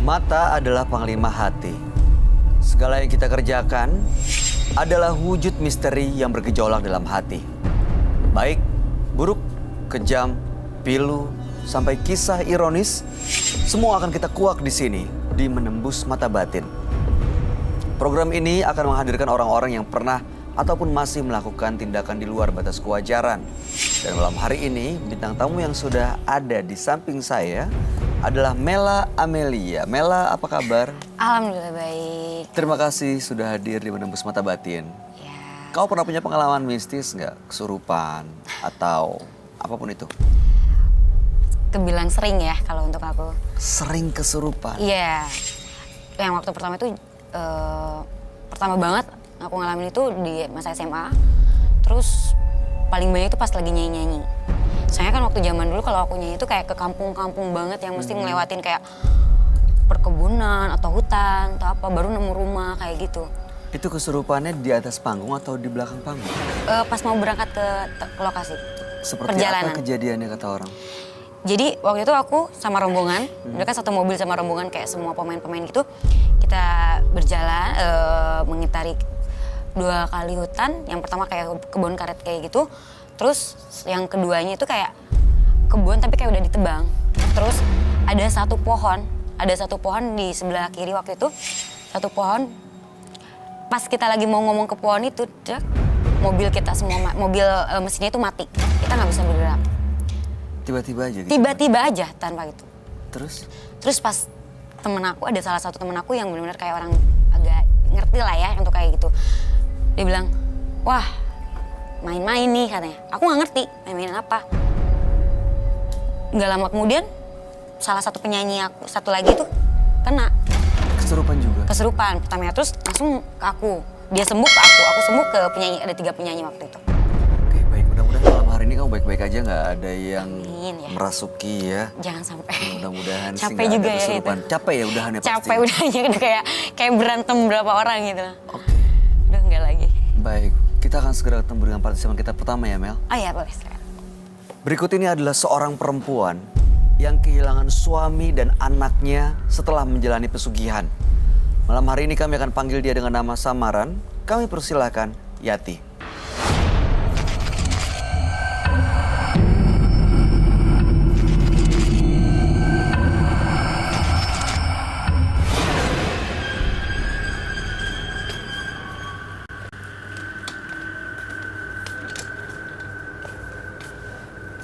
Mata adalah panglima hati. Segala yang kita kerjakan adalah wujud misteri yang bergejolak dalam hati. Baik, buruk, kejam, pilu, sampai kisah ironis, semua akan kita kuak di sini, di Menembus Mata Batin. Program ini akan menghadirkan orang-orang yang pernah ataupun masih melakukan tindakan di luar batas kewajaran. Dan malam hari ini, bintang tamu yang sudah ada di samping saya adalah Mela Amelia. Mela, apa kabar? Alhamdulillah baik. Terima kasih sudah hadir di Menembus Mata Batin. Ya. Kau pernah punya pengalaman mistis nggak? Kesurupan atau apapun itu? Kebilang sering ya kalau untuk aku. Sering kesurupan? Iya. Yang waktu pertama itu, pertama banget aku ngalamin itu di masa SMA. Terus paling banyak itu pas lagi nyanyi-nyanyi. Soalnya kan waktu zaman dulu kalau aku nyanyi itu kayak ke kampung-kampung banget yang mesti ngelewatin kayak perkebunan atau hutan atau apa, baru nemu rumah kayak gitu. Itu kesurupannya di atas panggung atau di belakang panggung? Pas mau berangkat ke lokasi. Seperti perjalanan. apa kejadiannya kata orang? Jadi waktu itu aku sama rombongan, mereka satu mobil sama rombongan kayak semua pemain-pemain gitu. Kita berjalan mengitari 2 kali hutan. Yang pertama kayak kebun karet kayak gitu. Terus yang keduanya itu kayak kebun tapi kayak udah ditebang. Terus ada satu pohon di sebelah kiri waktu itu. Satu pohon. Pas kita lagi mau ngomong ke pohon itu, mobil kita semua, mobil mesinnya itu mati. Kita nggak bisa bergerak. Tiba-tiba aja gitu? Tiba-tiba aja tanpa itu. Terus Pas temen aku, ada salah satu temen aku yang benar-benar kayak orang agak ngerti lah ya untuk kayak gitu. Dia bilang, wah main-main nih katanya. Aku nggak ngerti main-main apa. Nggak lama kemudian salah satu penyanyi aku, satu lagi tuh kena. kesurupan juga? Kesurupan pertamanya, terus langsung ke aku. Dia sembuh ke aku sembuh ke penyanyi, ada 3 penyanyi waktu itu. Oke, baik. Mudah-mudahan malam hari ini kamu baik-baik aja, nggak ada yang Amin, ya. merasuki ya. Jangan sampai. Mudah-mudahan sih Capek nggak juga ada ya kesurupan. itu. Capek ya udahannya pasti? Capek udahnya udah kayak berantem berapa orang gitu. Oke, Udah enggak lagi. baik. Kita akan segera ketemu dengan partisipan kita pertama ya, Mel. Oh iya boleh sekarang. Berikut ini adalah seorang perempuan yang kehilangan suami dan anaknya setelah menjalani pesugihan. Malam hari ini kami akan panggil dia dengan nama samaran. Kami persilahkan Yati.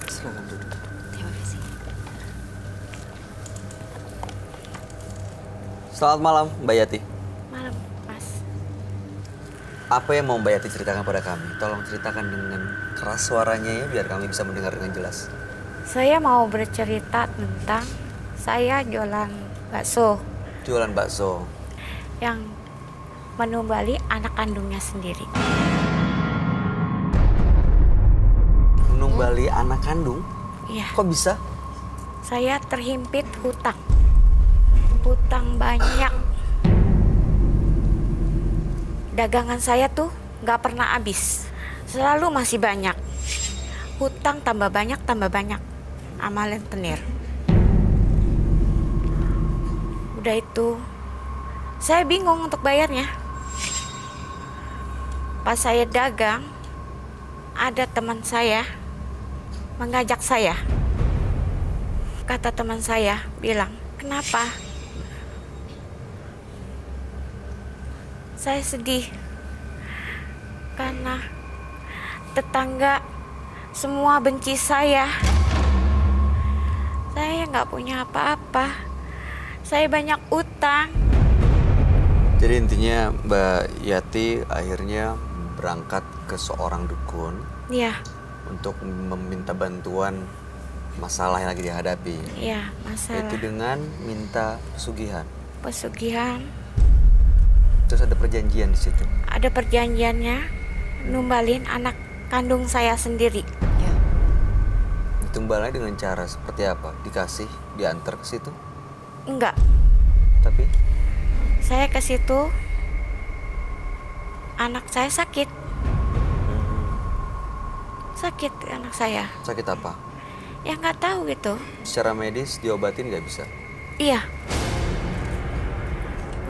Silakan duduk. Terima kasih. Selamat malam, Mbak Yati. Malam, Mas. Apa yang mau Mbak Yati ceritakan pada kami? Tolong ceritakan dengan keras suaranya ya, biar kami bisa mendengar dengan jelas. Saya mau bercerita tentang saya jualan bakso Jualan bakso. yang menumbali anak kandungnya sendiri. Menumbali anak kandung? Iya, Kok bisa? saya terhimpit hutang. Hutang banyak. Dagangan saya tuh nggak pernah habis. Selalu masih banyak. Hutang tambah banyak, tambah banyak. Amalan tenir. Udah itu, saya bingung untuk bayarnya. Pas saya dagang, ada teman saya mengajak saya. Kata teman saya, bilang, kenapa? Saya sedih karena tetangga semua benci saya. Saya nggak punya apa-apa. Saya banyak utang. Jadi intinya Mbak Yati akhirnya berangkat ke seorang dukun Ya, untuk meminta bantuan masalah yang lagi dihadapi. ya Yaitu masalah dengan minta pesugihan. pesugihan. Terus ada perjanjian di situ. Ada perjanjiannya, numbalin anak kandung saya sendiri. Ya. Ditumbalnya dengan cara seperti apa? Dikasih, diantar ke situ? Enggak, Tapi saya ke situ, anak saya sakit. Sakit anak saya. sakit apa? Ya nggak tahu gitu. Secara medis diobatin nggak bisa? Iya,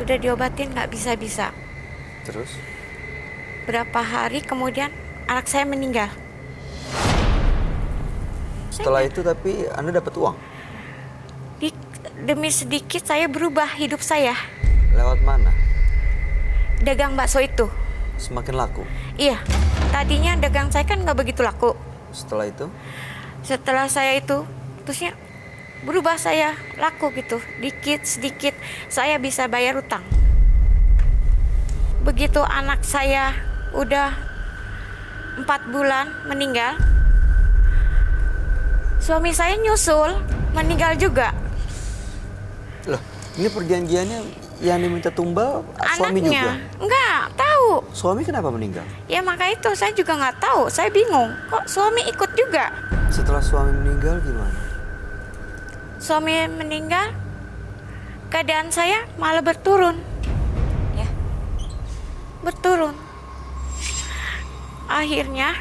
Udah diobatin nggak bisa-bisa. Terus? Berapa hari kemudian anak saya meninggal. Setelah itu tapi Anda dapat uang? Demi sedikit saya berubah hidup saya. Lewat mana? Dagang bakso itu. Semakin laku? Iya, tadinya dagang saya kan nggak begitu laku. Setelah itu? Setelah saya itu, terusnya berubah saya laku gitu. Dikit sedikit saya bisa bayar utang. Begitu anak saya udah 4 bulan meninggal, suami saya nyusul meninggal juga. Loh, ini perjanjiannya yang diminta tumbal suami juga? Enggak tahu. Suami kenapa meninggal? Ya maka itu saya juga nggak tahu. Saya bingung. Kok suami ikut juga? Setelah suami meninggal gimana? Suami meninggal, keadaan saya malah berturun. Ya. Berturun. Akhirnya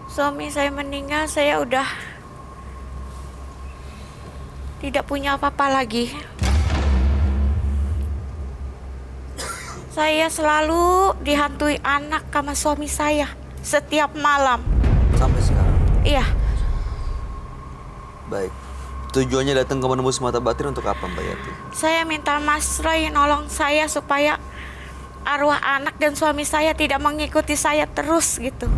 suami saya meninggal, saya udah tidak punya apa-apa lagi. Saya selalu dihantui anak sama suami saya setiap malam. Sampai sekarang? Iya, Baik. Tujuannya datang ke menembus mata batin untuk apa, Mbak Yati? saya minta Mas Roy nolong saya supaya arwah anak dan suami saya tidak mengikuti saya terus gitu.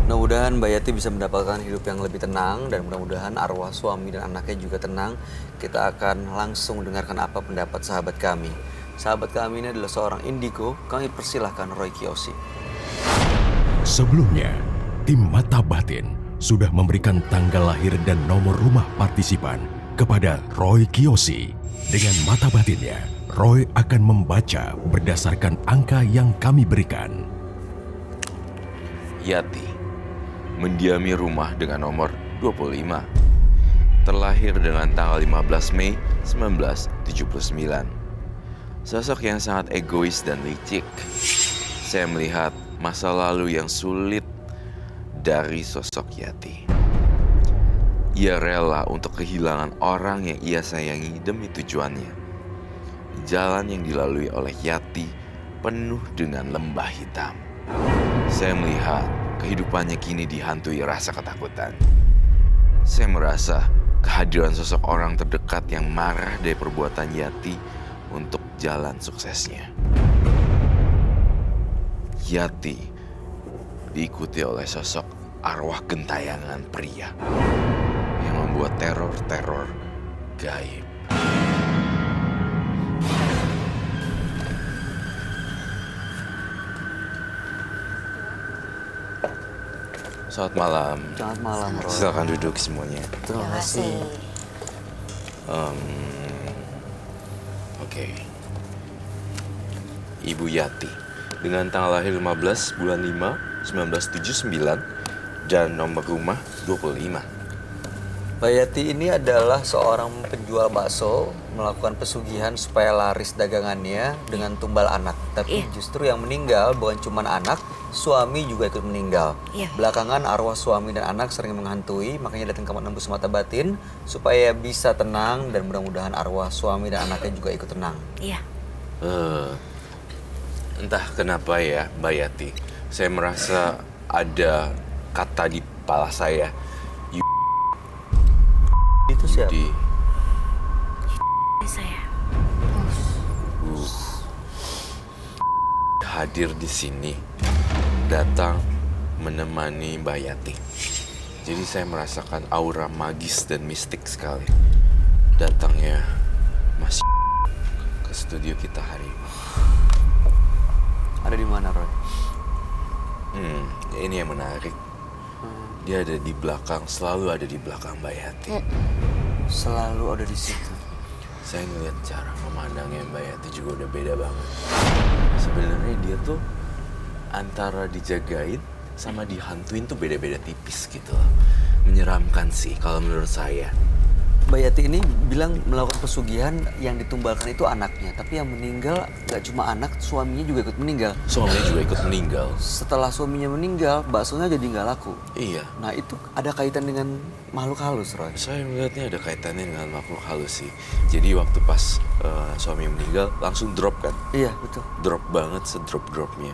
Mudah-mudahan Mbak Yati bisa mendapatkan hidup yang lebih tenang dan mudah-mudahan arwah suami dan anaknya juga tenang. Kita akan langsung dengarkan apa pendapat sahabat kami. Sahabat kami ini adalah seorang indigo. Kami persilahkan Roy Kiyoshi. Sebelumnya, tim Mata Batin sudah memberikan tanggal lahir dan nomor rumah partisipan kepada Roy Kiyoshi. Dengan mata batinnya, Roy akan membaca berdasarkan angka yang kami berikan. Yati mendiami rumah dengan nomor 25. Terlahir dengan tanggal 15 Mei 1979. Sosok yang sangat egois dan licik. Saya melihat masa lalu yang sulit dari sosok Yati. Ia rela untuk kehilangan orang yang ia sayangi demi tujuannya. Jalan yang dilalui oleh Yati penuh dengan lembah hitam. Saya melihat kehidupannya kini dihantui rasa ketakutan. Saya merasa kehadiran sosok orang terdekat yang marah dari perbuatan Yati untuk jalan suksesnya. Yati diikuti oleh sosok arwah gentayangan pria yang membuat teror-teror gaib. Selamat malam. Selamat malam, Roy. Silakan duduk semuanya. Terima kasih. Oke. Ibu Yati dengan tanggal lahir 15 bulan 5 1979 dan nomor rumah 25. Mbak Yati ini adalah seorang penjual bakso melakukan pesugihan supaya laris dagangannya dengan tumbal anak. Tapi Iya. justru yang meninggal bukan cuma anak, suami juga ikut meninggal. Iya. Belakangan arwah suami dan anak sering menghantui, makanya datang ke menembus mata batin supaya bisa tenang dan mudah-mudahan arwah suami dan anaknya juga ikut tenang. Iya. Entah kenapa ya Mbak Yati, saya merasa ada kata di kepala saya. Itu siapa? Di Saya. hadir di sini, datang menemani Mbak Yati. Jadi saya merasakan aura magis dan mistik sekali. Datangnya Mas ke studio kita hari ini. Ada di mana, Roy? Ini yang menarik. Dia ada di belakang, selalu ada di belakang Mbak Yati. Selalu ada di situ. Saya ngeliat cara memandangnya Mbak Yati juga udah beda banget. Sebenarnya dia tuh antara dijagain sama dihantuin tuh beda-beda tipis gitu loh. Menyeramkan sih kalau menurut saya. Mbak Yati ini bilang melakukan pesugihan yang ditumbalkan itu anaknya. Tapi yang meninggal gak cuma anak, suaminya juga ikut meninggal. Suaminya juga ikut meninggal. Setelah suaminya meninggal, baksonya jadi nggak laku. Iya. Nah itu ada kaitan dengan makhluk halus, Roy. Saya melihatnya ada kaitannya dengan makhluk halus sih. Jadi waktu pas suami meninggal langsung drop kan. Iya, betul. Drop banget, sedrop-dropnya.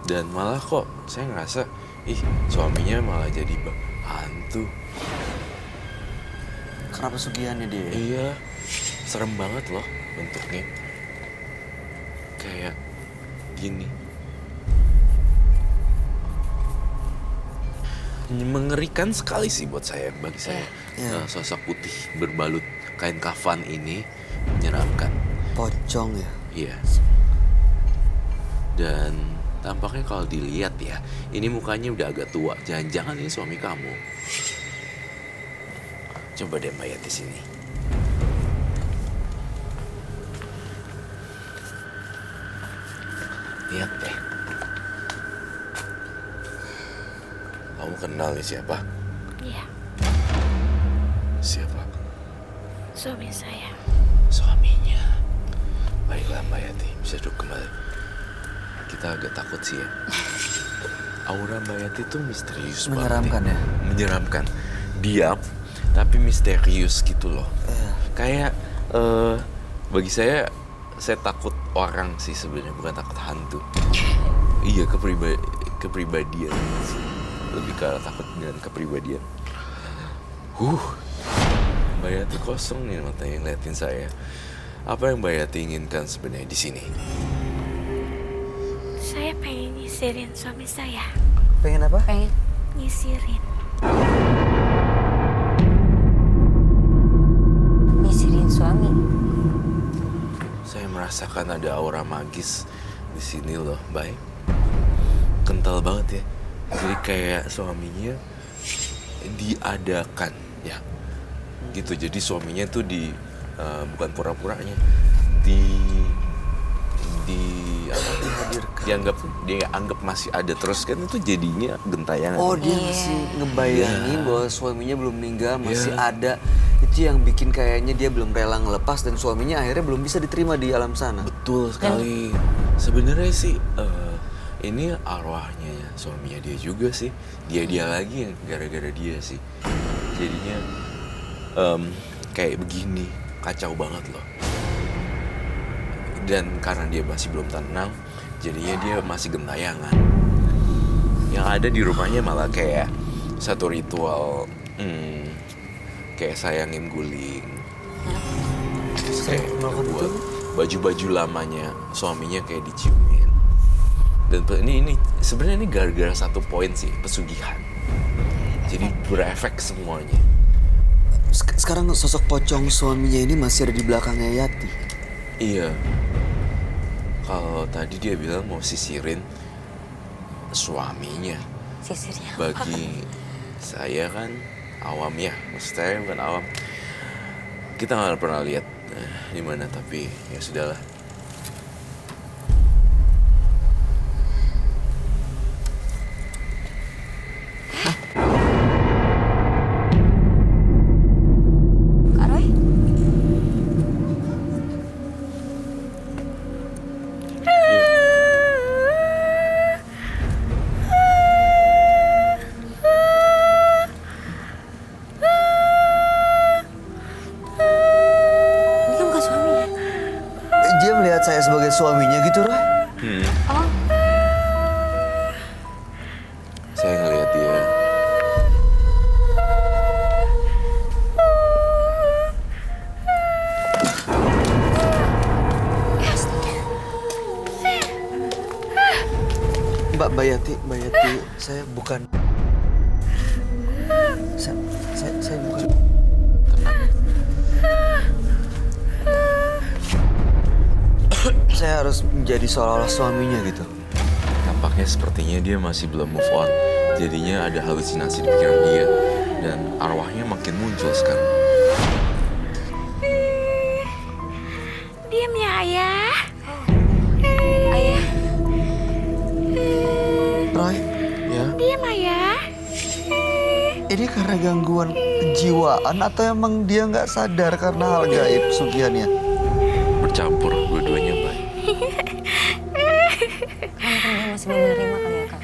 Dan malah kok saya ngerasa, suaminya malah jadi hantu. Karena pesugihannya dia. Iya, serem banget loh bentuknya. Kayak gini. Mengerikan sekali sih buat saya, bagi saya. Iya. Sosok putih berbalut kain kafan ini menyeramkan. Pocong ya. Iya. Dan tampaknya kalau dilihat ya, ini mukanya udah agak tua. Jangan-jangan ini suami kamu. Coba deh Mbak Yati sini. Lihat deh. Kamu kenal nih siapa? Iya, Siapa? suami saya. Suaminya. Baiklah Mbak Yati, bisa duduk kembali. Kita agak takut sih ya. Aura Mbak Yati tuh misterius Menyeramkan banget. ya? Menyeramkan. Diam, tapi misterius gitu loh. Iya. Kayak, bagi saya takut orang sih sebenarnya, bukan takut hantu. Iya, kepribadian sih. Lebih ke takut dengan kepribadian. Mbak Yati kosong nih matanya ngeliatin saya. Apa yang Mbak Yati inginkan sebenarnya di sini? Saya pengen nyisirin suami saya. Pengen apa? Pengen. Nyisirin. Nyisirin suami. Saya merasakan ada aura magis di sini loh, Mbak. Kental banget ya. Jadi kayak suaminya diadakan ya. Gitu. Jadi suaminya tuh bukan pura-puranya, dianggap masih ada terus kan, itu jadinya gentayangan. Oh, dia Iya. masih ngebayangin bahwa suaminya belum meninggal, masih Iya. ada. Itu yang bikin kayaknya dia belum rela ngelepas dan suaminya akhirnya belum bisa diterima di alam sana. Betul sekali. Sebenarnya sih ini arwahnya ya, suaminya dia juga sih. Dia lagi yang gara-gara dia sih. Jadinya kayak begini, kacau banget loh. Dan karena dia masih belum tenang, jadinya dia masih gentayangan. Yang ada di rumahnya malah kayak satu ritual, kayak sayangin guling. Terus kayak Melakukan buat itu? baju-baju lamanya suaminya kayak diciumin. Dan ini sebenarnya ini gara-gara satu poin sih, pesugihan. Jadi berefek semuanya. Sekarang sosok pocong suaminya ini masih ada di belakangnya Yati. Iya. Kalau tadi dia bilang mau sisirin suaminya. Sisirnya apa? Bagi saya kan awam ya, maksud saya bukan awam. Kita nggak pernah lihat di mana, tapi ya sudahlah. Kak Roy? Ini kan bukan suaminya. Dia melihat saya sebagai suaminya gitu, Roy. Oh, Saya ngelihat dia. Mbak Yati, saya bukan. Saya bukan. Saya harus menjadi seolah-olah suaminya gitu. Tampaknya sepertinya dia masih belum move on. Jadinya ada halusinasi di pikiran dia. Dan arwahnya makin muncul sekarang. Diam ya, Ayah. ayah. Roy, Ya, Diam, Ayah. Ini karena gangguan kejiwaan atau emang dia nggak sadar karena hal gaib pesugihannya? Bercampur dua-duanya, Bay. Karena mungkin dia masih belum menerima kali ya, Kak.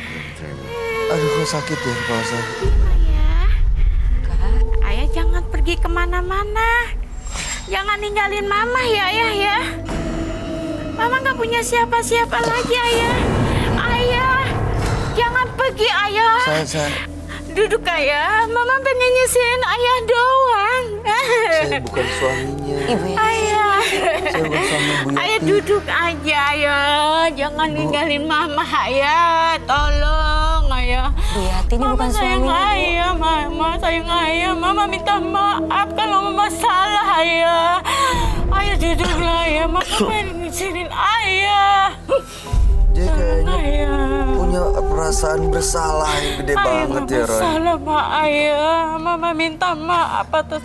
Aduh, kok sakit ya kepala saya. Ayah, Kak, ayah jangan pergi kemana-mana. Jangan ninggalin mama ya ayah ya. Mama nggak punya siapa-siapa lagi ayah. Ayah, jangan pergi ayah. Saya Duduk ayah, mama pengen nyisirin ayah doang. bukan suaminya. Ibu ya. Ayah, Saya bukan suami Bu Yati. ayah duduk aja ayah. Jangan ninggalin mama ayah. Tolong ayah. Bu Yati ini bukan sayang suaminya, Bu. ayah, mama sayang ayah. Mama minta maaf kalau mama salah ayah. Ayah duduklah ayah, mama pengen nyisirin ayah. Dia kayaknya Ayah. punya perasaan bersalah yang gede banget ya, Roy. Salah ma ayah, mama minta maaf atas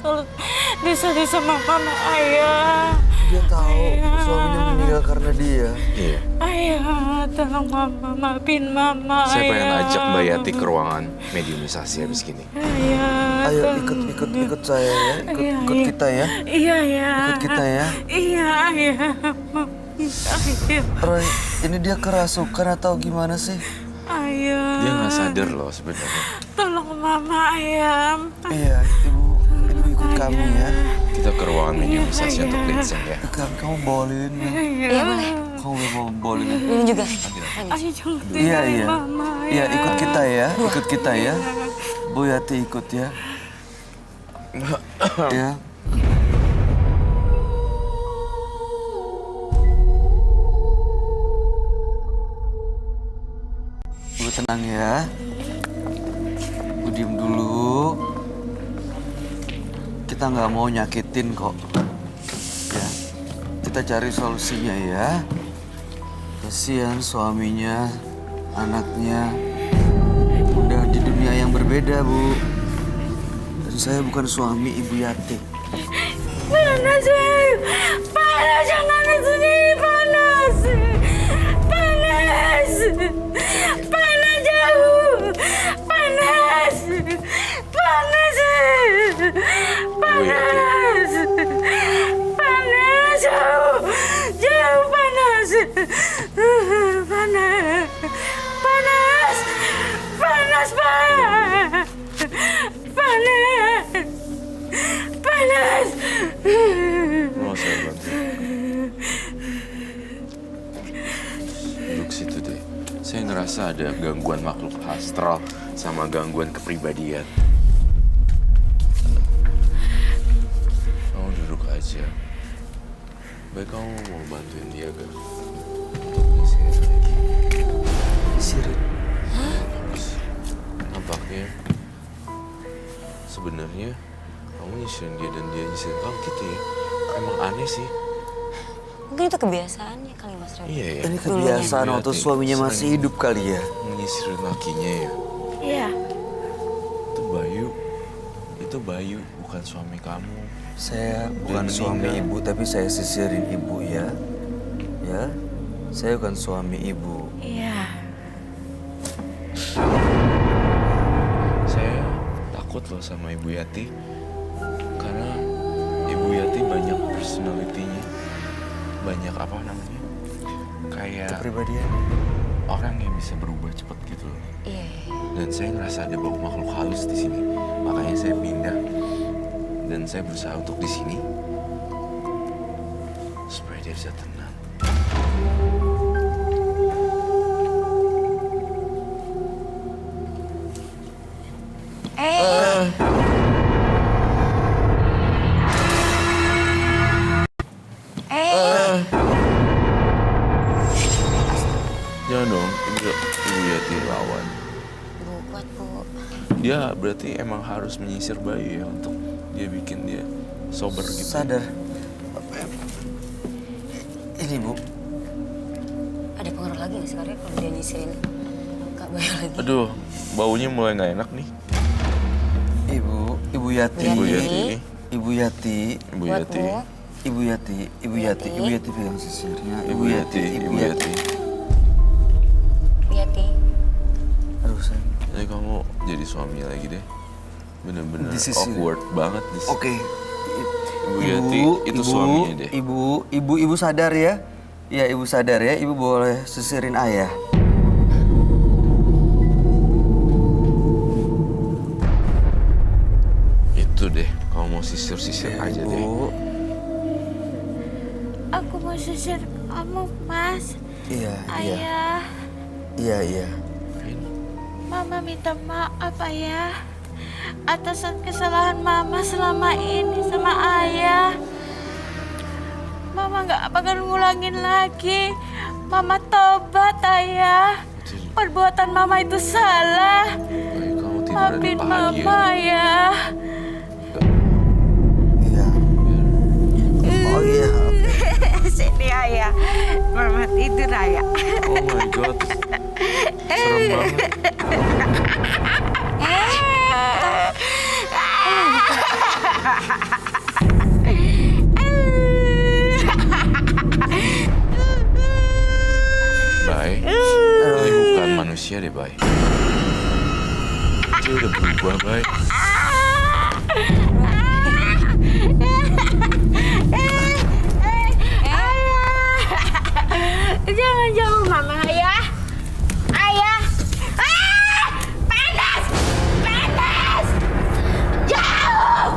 dosa-dosa mama ayah. Dia tahu Ayah. suaminya meninggal karena dia. Iya. Ayah, tolong mama, maafin mama. Saya pengen ayah. ajak Mbak Yati ke ruangan mediumisasi habis gini. Ayah, Ayo tolong. ikut saya ya, ikut Iya. kita ya. Iya, iya. Ikut kita ya. Iya, iya. Ayah, Roy, ini dia kerasukan atau gimana sih? ayah. Dia nggak sadar loh sebenarnya. Tolong mama, ayah. Iya, ibu ikut kami ya. Kita ke ruangan mediumisasi untuk cleansing ya. Kamu bawain ya. Iya, boleh. Kamu mau bawain ya. Ini juga. Ayah jangan Iya, tinggalin iya. mama, Iya, ayah. ikut kita ya. Ikut kita ya. Bu Yati ikut ya. Ya. Bu tenang ya. Bu diem dulu. Kita nggak mau nyakitin kok. Ya. Kita cari solusinya ya. Kasihan suaminya, anaknya udah di dunia yang berbeda, Bu. Dan saya bukan suami Ibu Yati. Panas, panas, jangan di sini, panas, panas, panas jauh, panas, panas, panas, panas jauh, jauh panas, panas, panas, panas, panas, panas. Panas. Mau saya bantu. Duduk situ deh. Saya ngerasa ada gangguan makhluk astral sama gangguan kepribadian. Kamu duduk aja. Baik kamu mau bantuin dia gak? Untuk ngisirin lagi. Sirin. Bagus. Nampaknya sebenarnya kamu nyisirin dia dan dia nyisirin kamu gitu ya. Emang aneh sih. Mungkin itu kebiasaannya kali, Mas Rodi. Iya ya. Ini kebiasaan Dulunya. waktu suaminya masih hidup kali ya. Menyisirin lakinya ya. Iya. Itu Bayu bukan suami kamu. Saya bukan Dan suami meninggal. ibu, tapi saya sisirin ibu ya. Ya, saya bukan suami ibu. Iya. Saya takut loh sama Ibu Yati. Karena Ibu Yati banyak personalitinya. Banyak apa namanya? Kayak Kepribadian. orang yang bisa berubah cepat gitu loh. Iya. Dan saya ngerasa ada bau makhluk halus di sini. Makanya saya pindah. Dan saya berusaha untuk di sini supaya dia bisa tenang. Jangan dong, Ibu Yati lawan. Bu, kuat, Bu. Dia berarti emang harus menyisir Bayu ya untuk dia bikin dia sober gitu. Sadar. Ini bu, Ada pengaruh lagi nggak sih, Karya, kalau dia nyisirin Kak Bayu lagi? Aduh, baunya mulai nggak enak nih. Ibu Yati. Ibu Ibu Yati. Yati. Ibu Yati. Ibu Kuat, Yati. Bu. Ibu Yati. Ibu Yati. Ibu Yati pegang sisirnya. Ibu Yati. Ibu Yati. Bu Yati. Aduh sayang. Jadi kamu jadi suami lagi deh. Bener-bener Di sisi- awkward banget di sini. Oke. Ibu Yati, itu suaminya deh. Ibu sadar ya. Ya, ibu sadar ya. Ibu boleh sisirin ayah. Itu deh, kamu mau sisir-sisir aja deh. Ibu. Aku mau sisir kamu, Mas. Iya, iya. Ayah, Iya, iya. Mama minta maaf, Ayah. Atas kesalahan Mama selama ini sama Ayah. Mama nggak bakal ngulangin lagi. Mama tobat, Ayah. Perbuatan Mama itu salah. Baik, kamu tidur Maafin bahagia. Mama ya. Iya. Oh iya, oke. Sini Ayah. Mama tidur Ayah. Oh my god, serem banget. Bay, ini bukan manusia deh, Bay. Dia udah berubah, Bay. Jangan jauh Mama ya. Ayah. Panas. Panas. Jauh.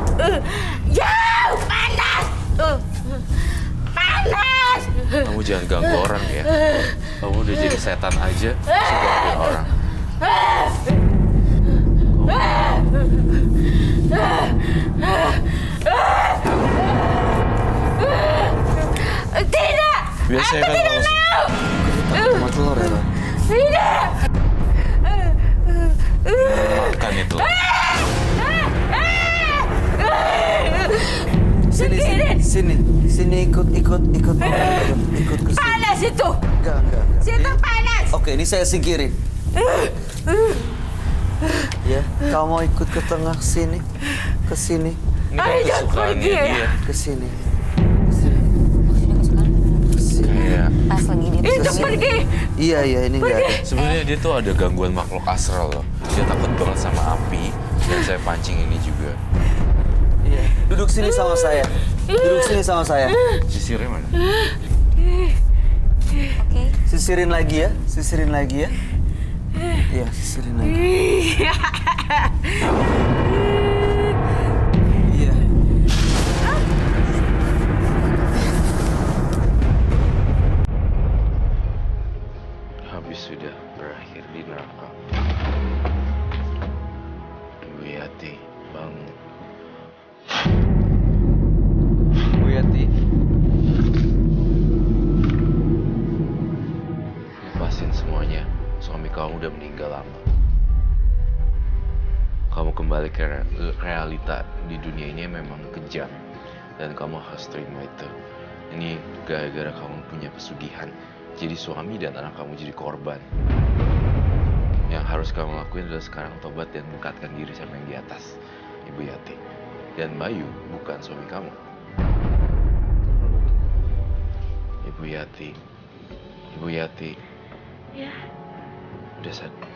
Jauh panas. Panas. Kamu jangan ganggu orang ya. Kamu udah jadi setan aja, masih gangguin orang. Tidak. Biasanya kan kalau Sama telur ya, Bang? Tidak. makan itu. Sini ikut ke sini. Panas itu. Enggak. Situ panas. Oke, ini saya singkirin. Ya, kamu ikut ke tengah sini, ke sini, Ini kan Ayo, jangan kesukaannya pergi ya. dia. ke sini, Maksudnya kesukaan. ke sini. Kayak Pas lagi dia Itu bisa pergi. Iya, ini enggak ada. sebenarnya dia tuh ada gangguan makhluk astral loh. Dia takut banget sama api dan saya pancing ini juga. Iya. Duduk sini sama saya. Duduk sini sama saya. Sisirnya mana? Oke. Sisirin lagi ya. Iya, sisirin lagi. Iya. Habis sudah berakhir di neraka. Ibu Yati, bangun. Bu Yati. Lepasin semuanya. Suami kamu udah meninggal lama. Kamu kembali ke realita di dunia ini memang kejam. Dan kamu harus terima itu. Ini gara-gara kamu punya pesugihan. Jadi suami dan anak kamu jadi korban. Yang harus kamu lakuin adalah sekarang tobat dan mengangkatkan diri sama yang di atas, Ibu Yati. Dan Bayu bukan suami kamu. Ibu Yati. Ibu Yati. Ya. Udah sadar.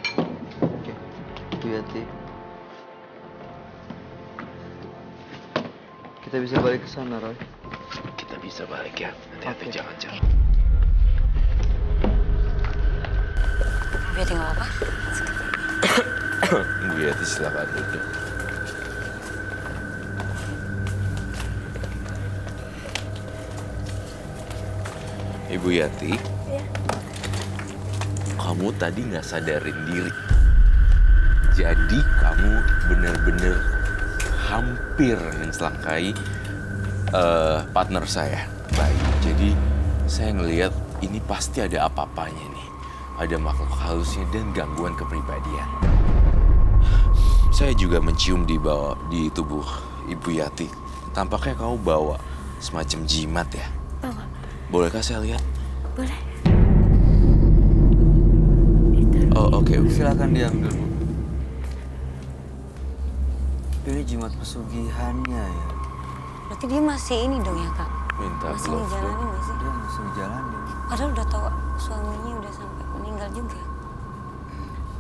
Bu Yati. Kita bisa balik ke sana, Roy. Kita bisa balik ya. Hati-hati, Oke. jangan. Biar tinggal apa? Ibu Yati silakan duduk. Ibu Yati, Ya. kamu tadi nggak sadarin diri. Jadi kamu benar-benar hampir mencelakai partner saya, Bayu. Jadi saya ngelihat ini pasti ada apa-apanya nih. Ada makhluk halusnya dan gangguan kepribadian. Saya juga mencium di tubuh Ibu Yati. Tampaknya kamu bawa semacam jimat ya. Bawa. Bolehkah saya lihat? Boleh. Oh, oke. Silakan diam dulu. Ini jimat pesugihannya ya. Berarti dia masih ini dong ya kak? Minta Masih glove ngejalanin dong. nggak sih? Dia masih jalanin. Padahal udah tahu suaminya udah sampai meninggal juga.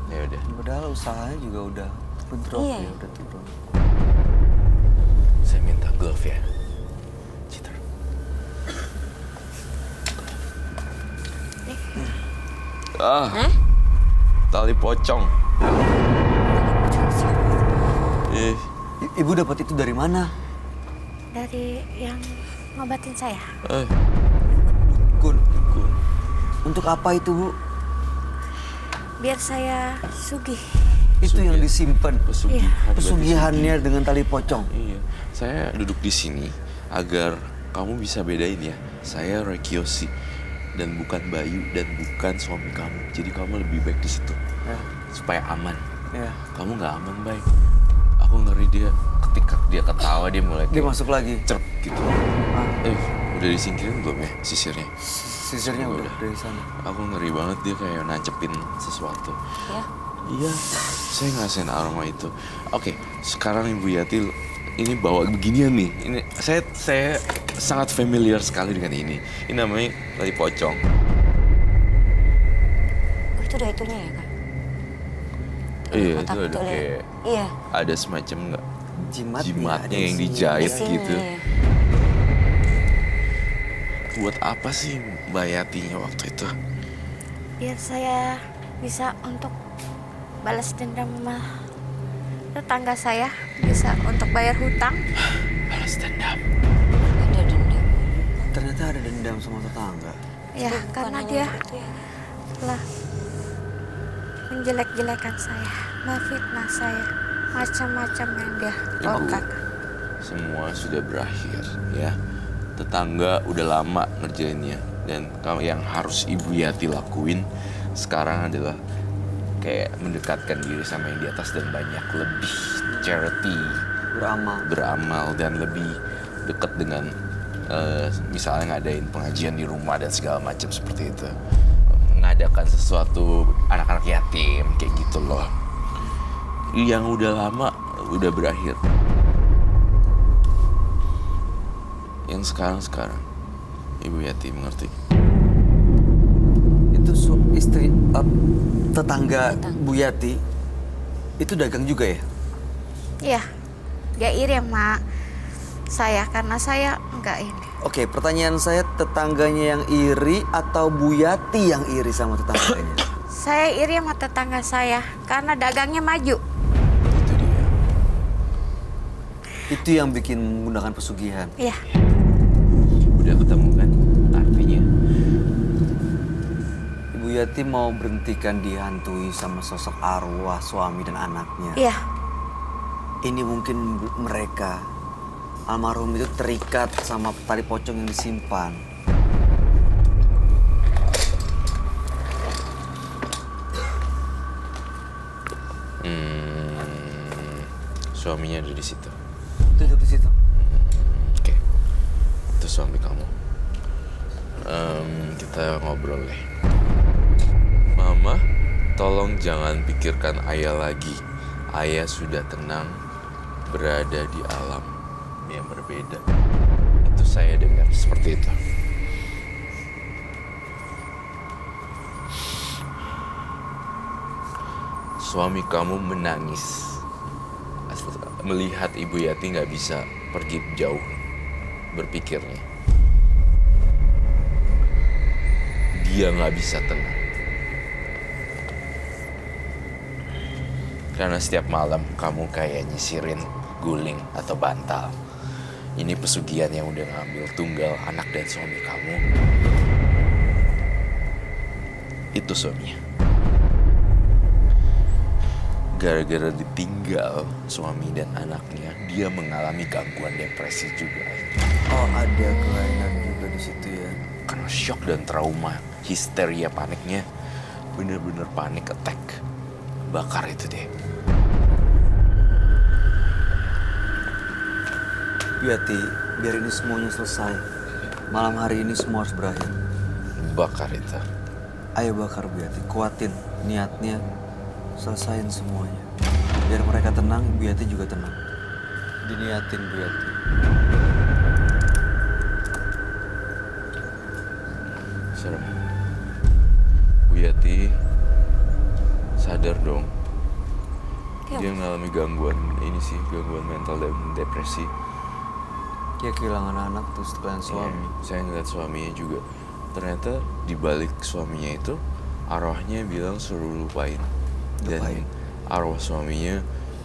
Ya udah. Padahal usahanya juga udah bentrok Iya. ya, udah turun. minta glove ya. Citra. Tali pocong. Ibu dapat itu dari mana? Dari yang ngobatin saya. Kun. Untuk apa itu, Bu? Biar saya sugih. Itu yang disimpan. Pesugihan. Pesugihannya dengan tali pocong. Iya, saya duduk di sini agar kamu bisa bedain ya. Saya Roy Kiyoshi dan bukan Bayu dan bukan suami kamu. Jadi kamu lebih baik di situ Ya. supaya aman. Ya. Kamu nggak aman, baik. Aku ngeri dia ketika dia ketawa dia mulai Dia kayak masuk lagi. cerp gitu. Udah disingkirin belum ya sisirnya? Sisirnya udah dari sana. Aku ngeri banget dia kayak nancepin sesuatu. Ya. Iya, saya ngerasain aroma itu. Oke, sekarang Ibu Yati ini bawa beginian nih. Ini saya sangat familiar sekali dengan ini. Ini namanya tali pocong. Oh, itu ada itunya ya, Kak? Iya, Kotak itu ada lihat. kayak Iya. ada semacam nggak jimatnya ada yang di sini. dijahit Di sini. gitu. Buat apa sih Mbak Yatinya waktu itu? Biar saya bisa untuk balas dendam sama tetangga saya. Bisa untuk bayar hutang. Balas dendam. Ada dendam. Ternyata ada dendam sama tetangga. Ya, Bukan karena hanya dia itu ya. telah menjelek-jelekan saya, memfitnah saya, macam-macam yang dia lakukan. Semua sudah berakhir ya. Tetangga udah lama ngerjainnya. Dan kamu yang harus Ibu Yati lakuin sekarang adalah kayak mendekatkan diri sama yang di atas dan banyak lebih charity, beramal dan lebih dekat dengan misalnya ngadain pengajian di rumah dan segala macam seperti itu. Mengadakan sesuatu anak-anak yatim kayak gitu loh. Yang udah lama udah berakhir. Yang sekarang Ibu Yati mengerti. Itu istri tetangga Bu Yati itu dagang juga ya? Iya, dia iri sama saya karena saya enggak ini. Oke, pertanyaan saya, tetangganya yang iri atau Bu Yati yang iri sama tetangganya? Saya iri sama tetangga saya karena dagangnya maju. Itu dia. Itu yang bikin menggunakan pesugihan. Iya, Udah ketemu kan artinya. Ibu Yati mau berhentikan dihantui sama sosok arwah suami dan anaknya. iya. Ini mungkin mereka, almarhum itu terikat sama tali pocong yang disimpan. Suaminya ada di situ. Duduk di situ. Oke. Itu suami kamu. Kita ngobrol deh. Mama, tolong jangan pikirkan ayah lagi. Ayah sudah tenang berada di alam yang berbeda. Itu saya dengar seperti itu. Suami kamu menangis melihat Ibu Yati nggak bisa pergi jauh berpikirnya. Dia nggak bisa tenang. Karena setiap malam kamu kayak nyisirin guling atau bantal. Ini pesugihan yang udah ngambil tunggal anak dan suami kamu. Itu suaminya. Gara-gara ditinggal suami dan anaknya, dia mengalami gangguan depresi juga. Oh, ada kelainan juga di situ ya. Karena shock dan trauma, histeria paniknya, bener-bener panik attack. Bakar itu deh. Bu Yati, biar ini semuanya selesai. Malam hari ini semua harus berakhir. Bakar itu. Ayo bakar Bu Yati, kuatin niatnya, selesain semuanya. Biar mereka tenang, Bu Yati juga tenang. Diniatin Bu Yati. Serem. Bu Yati, sadar dong. Ya. Dia mengalami gangguan ini sih, gangguan mental dan depresi. Dia kehilangan anak terus kehilangan suami. Iya, saya ngeliat suaminya juga. Ternyata di balik suaminya itu arwahnya bilang suruh lupain. Dan Lupain. arwah suaminya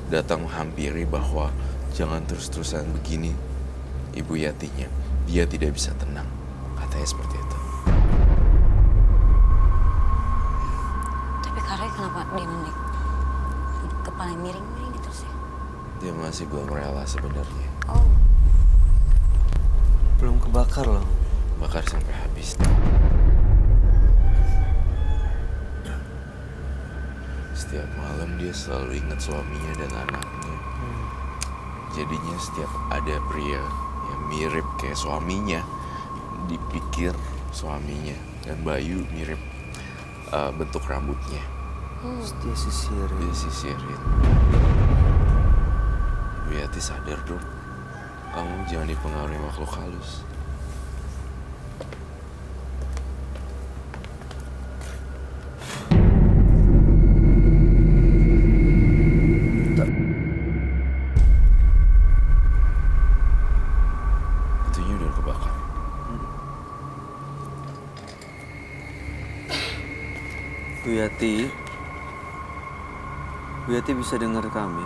datang menghampiri bahwa jangan terus-terusan begini, Ibu Yatinya. Dia tidak bisa tenang. Katanya seperti itu. Tapi Kak Roy kenapa dia naik kepala miring-miring gitu sih? Dia masih belum rela sebenarnya. Oh, Belum kebakar loh. Bakar sampai habis. Setiap malam dia selalu ingat suaminya dan anaknya. Jadinya setiap ada pria yang mirip kayak suaminya, dipikir suaminya. Dan Bayu mirip bentuk rambutnya. Terus dia sisirin. Dia sisirin. Bu Yati sadar dong. Kamu jangan dipengaruhi makhluk halus. Itunya udah kebakar. Bu Yati. Bu Yati bisa dengar kami.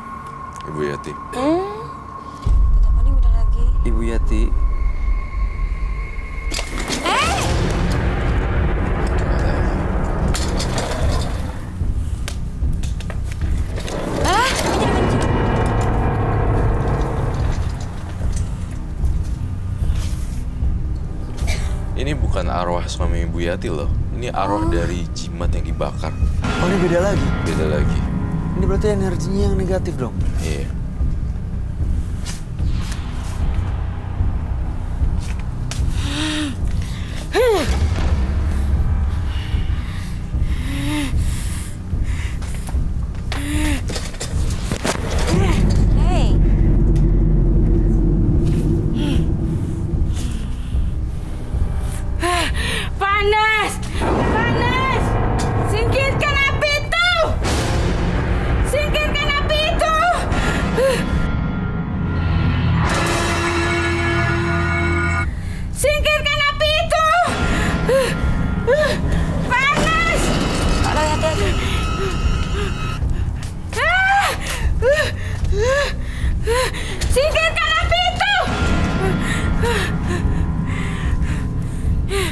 Ibu Yati. kita paling udah lagi. Ibu Yati. Ini bukan arwah suami Ibu Yati loh. Ini arwah dari jimat yang dibakar. Oh ini beda lagi. Beda lagi. Ini berarti energinya yang negatif dong. Iya. Hey, Panas! Panas! Singkirkan api itu! Singkirkan api itu! Singkirkan api itu! Panas! Kak Roy hati-hati. Singkirkan api itu!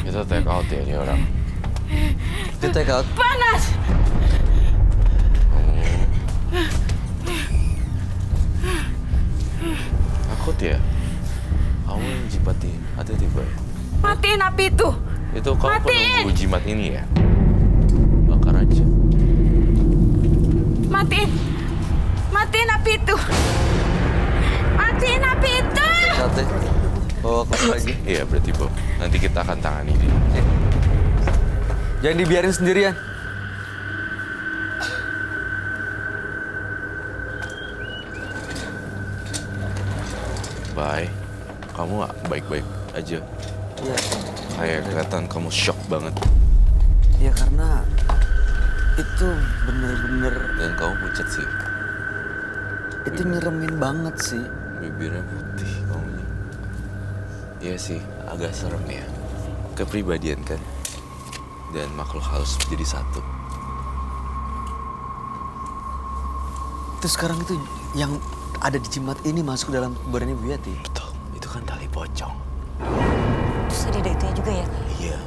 Kita take out ya ini orang. Kita take out. Panas! Takut ya? Kamu yang jipatin. Hati-hati, Boy. Matiin api itu! Itu kamu Matiin! penunggu jimat ini ya? Bakar aja. Matiin! Matiin api itu! Matiin api itu! Sate. Bawa keluar lagi. Iya, berarti Bob. Nanti kita akan tangani dia. Jangan dibiarin sendirian. Bye. Kamu baik-baik aja. Iya. Kayak kelihatan kamu shock banget. Ya karena itu bener-bener Dan kamu pucat sih. itu nyeremin banget sih. Bibirnya putih kamunya. Iya sih, agak serem ya. Kepribadian kan. Dan makhluk halus jadi satu. Itu sekarang itu yang ada di jimat ini masuk ke dalam badannya Bu Yati. Betul, itu kan tali pocong. Terus ada itunya juga ya Kak? Iya.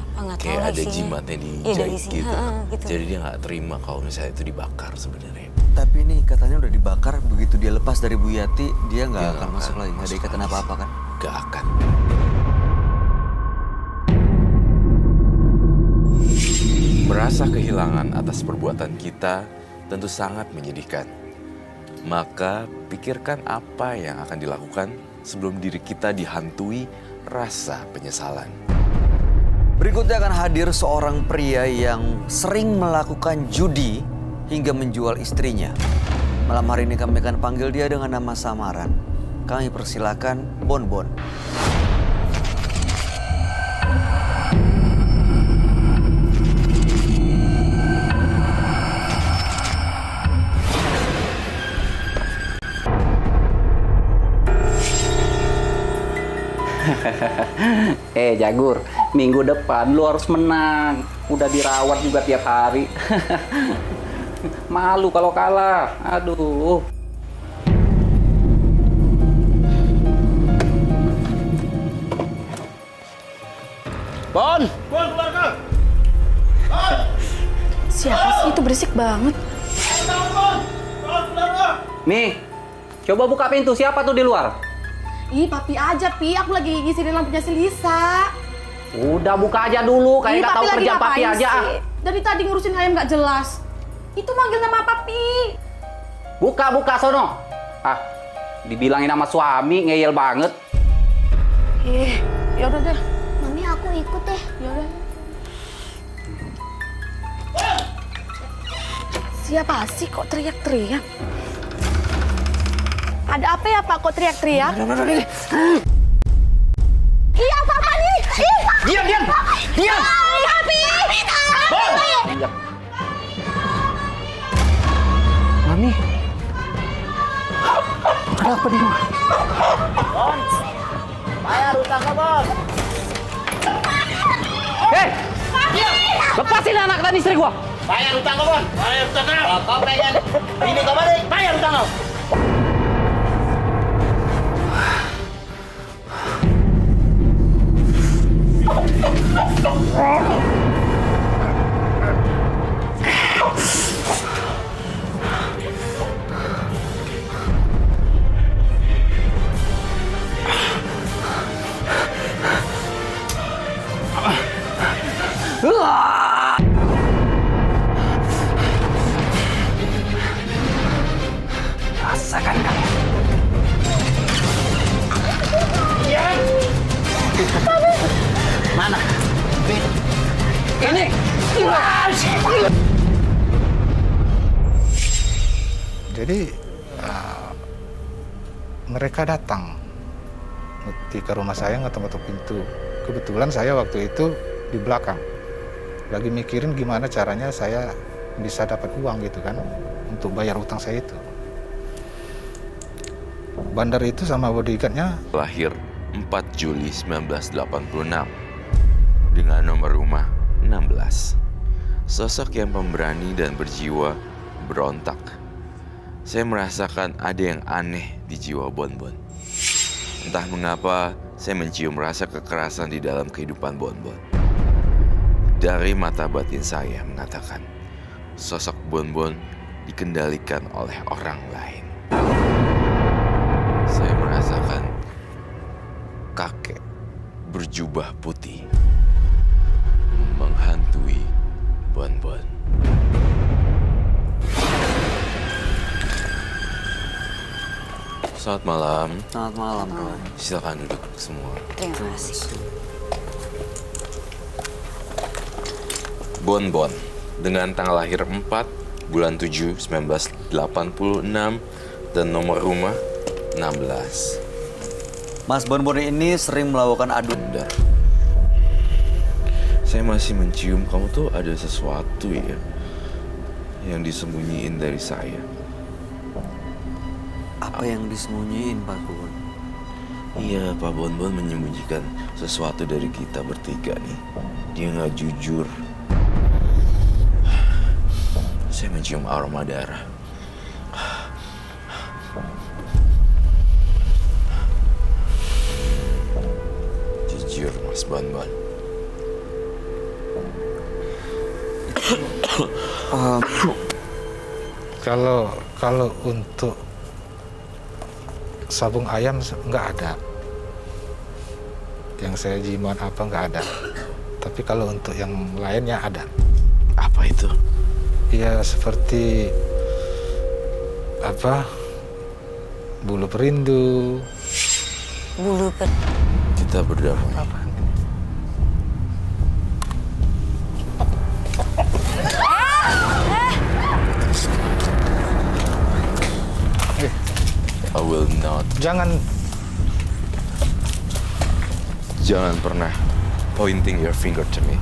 Apa nggak tahu Kayak lah ada isinya. jimatnya Iya, ada dijahit isinya, gitu. gitu. Jadi dia nggak terima kalau misalnya itu dibakar sebenarnya. Tapi ini katanya udah dibakar, begitu dia lepas dari Bu Yati, dia nggak Dia akan masuk lagi, nggak ada masuk ikatan lagi apa-apa sih. kan? Gak akan. Merasa kehilangan atas perbuatan kita tentu sangat menyedihkan. Maka pikirkan apa yang akan dilakukan sebelum diri kita dihantui rasa penyesalan. Berikutnya akan hadir seorang pria yang sering melakukan judi hingga menjual istrinya. Malam hari ini kami akan panggil dia dengan nama samaran. Kami persilakan Bonbon. Jagur, minggu depan lu harus menang. Udah dirawat juga tiap hari. Malu kalau kalah. Aduh. Bon! Bon, keluar kau! Siapa sih itu berisik banget? Mi, coba buka pintu. Siapa tuh di luar? Ih, papi aja, Pi. Aku lagi ngisirin lampunya si Lisa. Udah buka aja dulu, kayak Ih, nggak tahu lagi kerjaan papi ngapain aja. sih? Dari tadi ngurusin ayam nggak jelas. Itu manggil nama papi. Buka sono. Ah, dibilangin sama suami ngeyel banget. Ya udah deh. Mami, aku ikut deh. Ya udah. Siapa sih kok teriak-teriak? Ada apa ya, Pak? Kok teriak-teriak? Iya, apa nih? Diam! Diam! Papi! Mami, ada apa di rumah? Bayar utangnya, Bon! Hei! Lepasin anak dan istri gua! Bayar utang kau, Bon! Bayar utang kau! Kau pengen ini kau balik? Bayar utang kau! Rasakan kamu. Mana? Ini. Jadi mereka datang ke rumah saya, ngetok-ngetok pintu. Kebetulan saya waktu itu di belakang, lagi mikirin gimana caranya saya bisa dapat uang gitu kan untuk bayar utang saya itu. Bandar itu sama bodyguardnya Lahir 4 Juli 1986 dengan nomor rumah 16. Sosok yang pemberani dan berjiwa berontak. Saya merasakan ada yang aneh di jiwa Bonbon. Entah mengapa saya mencium rasa kekerasan di dalam kehidupan Bonbon. Dari mata batin saya mengatakan sosok Bonbon dikendalikan oleh orang lain. Saya merasakan kakek berjubah putih menghantui Bonbon. Selamat malam. Selamat malam, Roy. Silakan duduk semua. Terima kasih. Bonbon dengan tanggal lahir 4 bulan 7 1986 dan nomor rumah 16. Mas Bonbon ini sering melakukan adu. Bentar. Saya masih mencium kamu tuh ada sesuatu ya yang disembunyiin dari saya. Apa yang disembunyiin, Pak Bonbon? Iya, Pak Bonbon menyembunyikan sesuatu dari kita bertiga nih. Dia nggak jujur. Saya mencium aroma darah. Jujur, Mas Bonbon. kalau untuk sabung ayam nggak ada. Yang saya jimat apa nggak ada. Tapi kalau untuk yang lainnya ada. Apa itu? Ya seperti apa? Bulu perindu. Bulu Kita berdamai. I will not. Jangan pernah pointing your finger to me.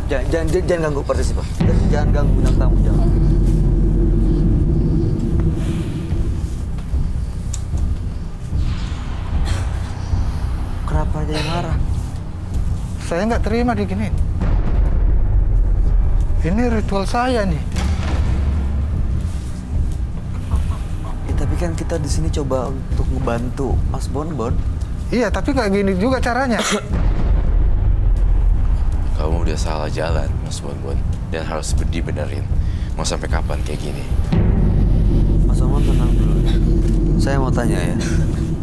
Jangan ganggu partisipan. Jangan ganggu bintang tamu, jangan. Kenapa dia marah? Saya nggak terima diginiin. Ini ritual saya nih. Ya, tapi kan kita di sini coba untuk ngebantu Mas Bonbon. Iya, tapi nggak gini juga caranya. Kamu udah salah jalan, Mas Bonbon. Dan harus dibenerin. Mau sampai kapan kayak gini? Mas Bonbon tenang dulu. Saya mau tanya ya.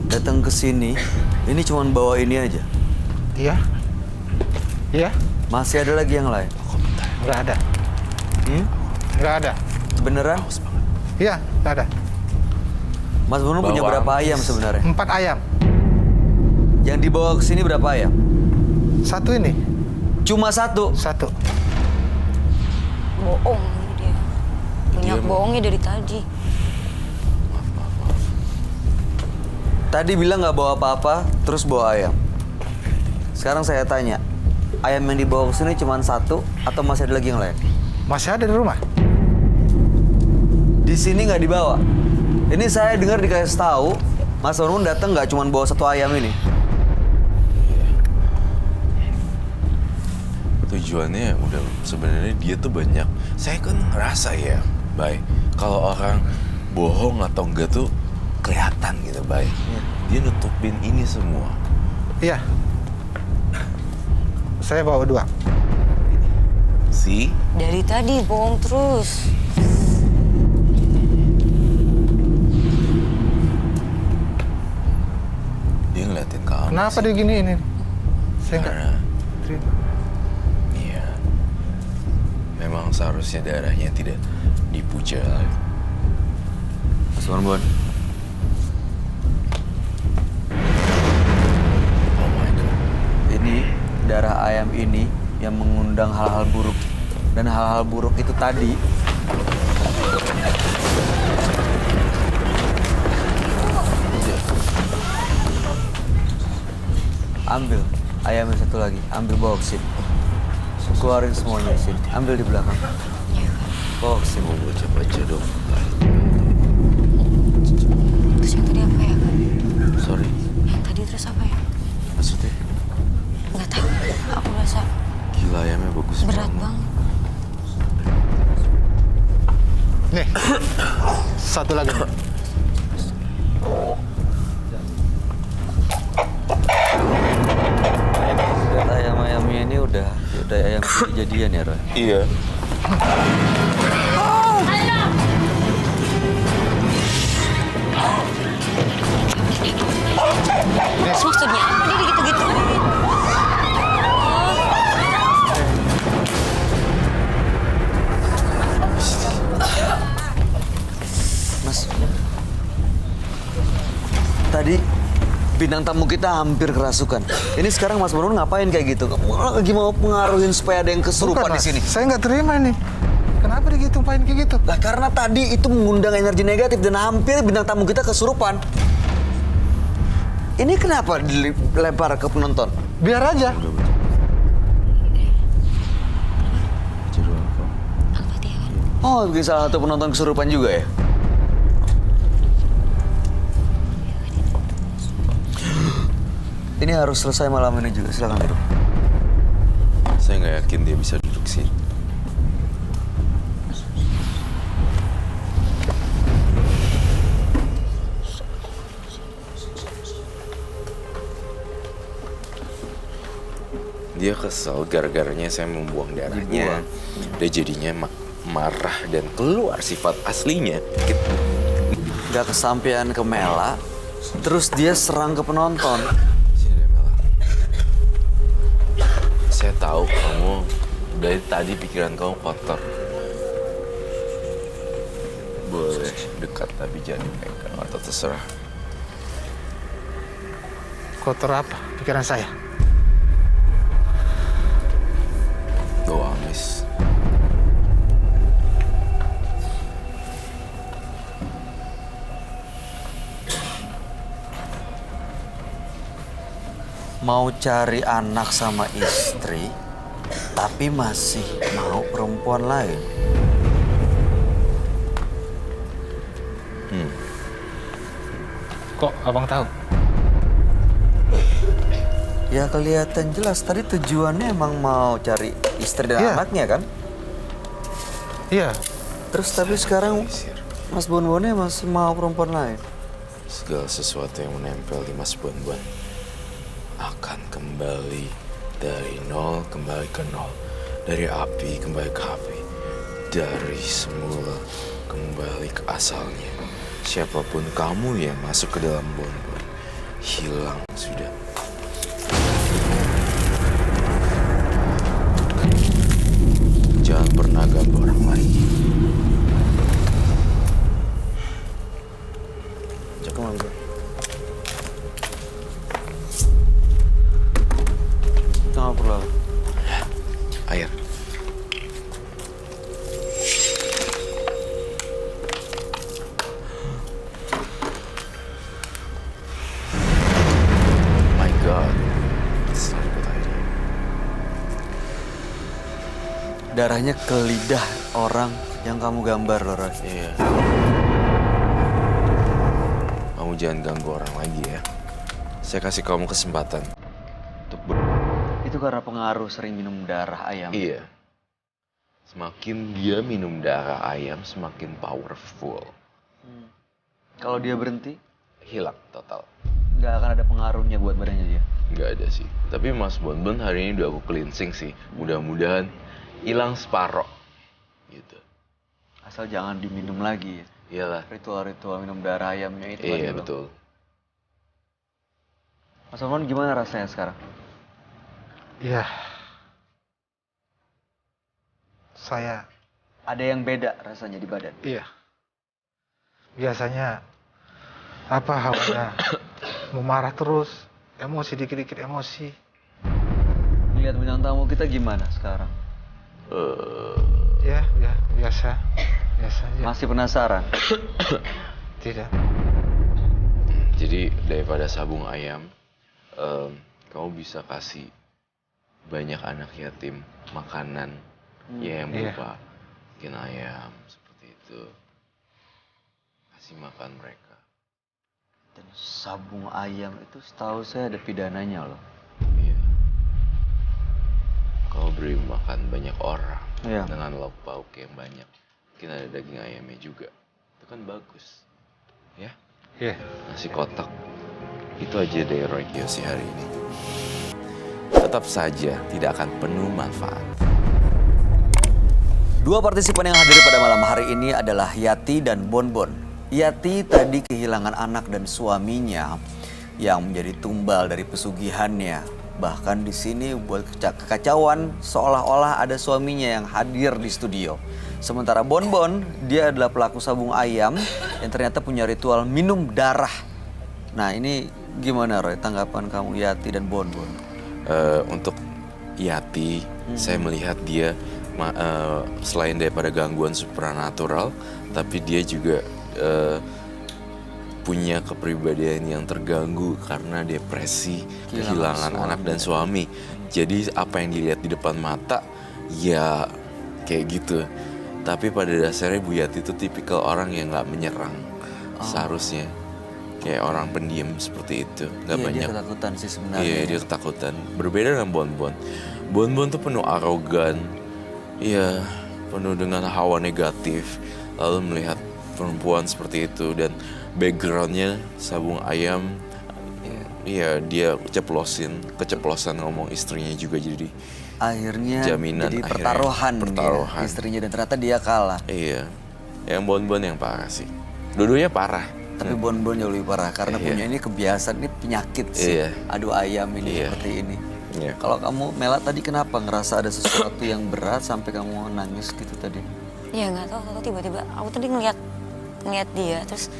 Datang ke sini, ini cuma bawa ini aja. Iya. Iya, Masih ada lagi yang lain? nggak ada. Nggak ada. Beneran? Iya, nggak ada. Mas Bonbon punya berapa ayam sebenarnya? 4 ayam. Yang dibawa ke sini berapa ayam? Satu ini. Cuma satu. Satu. Bohong dia. Banyak bohongnya dari tadi. Tadi bilang nggak bawa apa-apa, terus bawa ayam. Sekarang saya tanya, ayam yang dibawa ke sini cuma satu atau masih ada lagi yang lain? Masih ada di rumah. Di sini nggak dibawa. Ini saya dengar dikasih tahu, Mas Bonbon datang nggak cuma bawa satu ayam ini. Tujuannya udah sebenarnya dia tuh banyak. Saya kan ngerasa ya, Bay, kalau orang bohong atau enggak tuh kelihatan gitu, Bay. Dia nutupin ini semua. Iya. Saya bawa 2. See? Dari tadi bohong terus. Dia ngeliatin kamu. Kenapa sih. dia gini ini? Saya nggak Karena terima. iya, memang seharusnya darahnya tidak dipuja. Mas Bonbon, Oh my God. ini darah ayam ini yang mengundang hal-hal buruk. Dan hal-hal buruk itu tadi ambil ayam yang satu lagi, ambil bawa ke sini. Keluarin semuanya di sini, ambil di belakang. Bawa ke sini. Mau baca-baca dong. Terus yang tadi apa ya? Sorry, Yang tadi terus apa ya? maksudnya Nggak tahu. Aku rasa gila ayamnya bagus berat banget. banget. Nih. Satu lagi. Lihat ayam-ayamnya ini udah ayam jadian ya, Roy? Iya. Maksudnya apa dia gitu-gitu? Mas, tadi bintang tamu kita hampir kerasukan. Ini sekarang Mas Bonbon ngapain kayak gitu? Lagi mau pengaruhin supaya ada yang kesurupan Bukan, di Mas. sini. Saya nggak terima nih. Kenapa dia gitu main kayak gitu? Lah karena tadi itu mengundang energi negatif dan hampir bintang tamu kita kesurupan. Ini kenapa dilempar ke penonton? Biar aja. Oh, bikin salah satu penonton kesurupan juga ya? Ini harus selesai malam ini juga. Silakan duduk. Saya nggak yakin dia bisa duduk sini. Dia kesel gara-garanya saya membuang darahnya. Dia jadinya marah dan keluar sifat aslinya. Udah kesampean ke Mela, terus dia serang ke penonton. Sini deh, Mela. Saya tahu kamu dari tadi pikiran kamu kotor. Boleh dekat tapi jangan dipegang atau terserah. Kotor apa pikiran saya? Bau amis. Mau cari anak sama istri, Tapi masih mau perempuan lain. Kok abang tahu? Ya kelihatan jelas tadi tujuannya emang mau cari istri dan Iya. anaknya kan? Iya. Terus tapi sekarang Mas Bonbonnya masih mau perempuan lain. Segala sesuatu yang menempel di Mas Bonbon akan kembali dari nol kembali ke nol. Dari api kembali ke api. Dari semula kembali ke asalnya. Siapapun kamu yang masuk ke dalam Bonbon, hilang sudah. Jangan pernah ganggu orang lain. Come on, bro. Nggak perlu. Air. My God, it's not a good idea. Darahnya ke lidah orang yang kamu gambar loh, Roy. Iya. Kamu jangan ganggu orang lagi ya. Saya kasih kamu kesempatan untuk Itu karena pengaruh sering minum darah ayam. Iya. Semakin dia minum darah ayam, semakin powerful. Kalau dia berhenti, Hilang total. nggak akan ada pengaruhnya buat badannya dia. Nggak ada sih. Tapi Mas Bonbon hari ini udah aku cleansing sih. Mudah-mudahan hilang separoh. Gitu. Asal jangan diminum lagi. Iyalah. Ritual-ritual minum darah ayamnya itu. Iya aja loh. betul. Mas Bonbon gimana rasanya sekarang? Iya. Saya, Ada yang beda rasanya di badan. iya. Biasanya apa hawanya mau marah terus, emosi dikit-dikit emosi. Lihat bintang tamu kita gimana sekarang? Ya, biasa. Biasa aja. Masih penasaran? Tidak. Jadi daripada sabung ayam, kamu bisa kasih banyak anak yatim makanan ya yang Iya. berupa mungkin ayam seperti itu. Kasih makan mereka. Dan sabung ayam itu setahu saya ada pidananya loh. Iya. Kau beri makan banyak orang Iya. dengan lauk pauk yang banyak. Mungkin ada daging ayamnya juga. Itu kan bagus. Ya, Iya. nasi kotak. Itu aja dari Roy Kiyoshi hari ini. Tetap saja tidak akan penuh manfaat. Dua partisipan yang hadir pada malam hari ini adalah Yati dan Bonbon. Yati tadi kehilangan anak dan suaminya yang menjadi tumbal dari pesugihannya. Bahkan di sini buat kekacauan seolah-olah ada suaminya yang hadir di studio. Sementara Bonbon, dia adalah pelaku sabung ayam yang ternyata punya ritual minum darah. Nah ini gimana Roy tanggapan kamu Yati dan Bonbon? Untuk Yati, saya melihat dia selain daripada gangguan supranatural, tapi dia juga punya kepribadian yang terganggu karena depresi, kehilangan anak dan suami. Jadi apa yang dilihat di depan mata, ya kayak gitu. Tapi pada dasarnya Bu Yati itu tipikal orang yang nggak menyerang seharusnya. Kayak orang pendiam seperti itu, nggak Iya, banyak. dia ketakutan sih sebenarnya. Iya, dia ketakutan. Berbeda dengan Bonbon. Bonbon tuh penuh arogan. Iya, penuh dengan hawa negatif. Lalu melihat perempuan seperti itu dan backgroundnya sabung ayam. Iya, dia keceplosan ngomong istrinya juga jadi Akhirnya jaminan, jadi akhirnya pertaruhan, pertaruhan. Ya, istrinya dan ternyata dia kalah. Iya, yang Bonbon yang parah sih. Dua-duanya parah. Tapi Bonbon jauh lebih parah karena Iya. punya ini kebiasaan, ini penyakit sih. Iya. Adu ayam ini Iya. seperti ini. Iya. Kalau kamu Mela tadi kenapa ngerasa ada sesuatu yang berat sampai kamu nangis gitu tadi? Ya nggak tahu tiba-tiba aku tadi ngeliat dia terus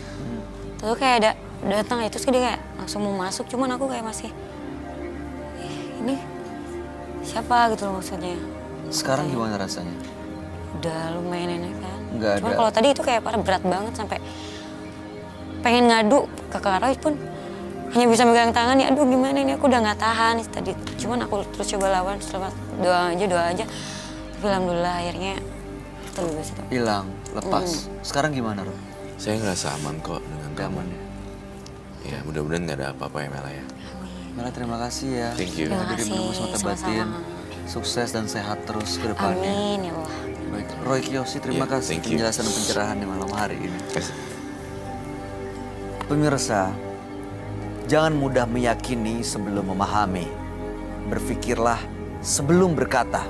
kayak ada datang ya terus dia kayak langsung mau masuk cuman aku kayak masih ini siapa gitu loh maksudnya. Sekarang gimana rasanya? Udah lumayan enak kan. Nggak Cuman ada. kalau tadi itu kayak berat banget sampai pengen ngadu ke Kak Roy pun hanya bisa megang tangan ya aduh gimana ini aku udah nggak tahan tadi. Cuman aku terus coba lawan setelah doa aja. Tapi alhamdulillah akhirnya kita bebas itu. Hilang, lepas. Sekarang gimana, Rom? Saya ngerasa aman kok dengan kamu. Aman ya? Ya, mudah-mudahan nggak ada apa-apa ya Mela ya. Mela, terima kasih ya. Thank you. Terima Hadir di kasih, Menembus Mata Batin. sama-sama. Sukses dan sehat terus ke depannya. Amin ya Allah. Baik, Roy Kiyoshi, terima Iya, kasih thank you. penjelasan dan pencerahan di malam hari ini. Kasih. Pemirsa, jangan mudah meyakini sebelum memahami. Berpikirlah sebelum berkata.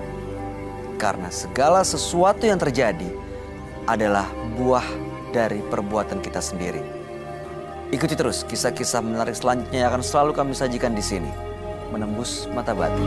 Karena segala sesuatu yang terjadi adalah buah dari perbuatan kita sendiri. Ikuti terus kisah-kisah menarik selanjutnya yang akan selalu kami sajikan di sini. Menembus Mata Batin.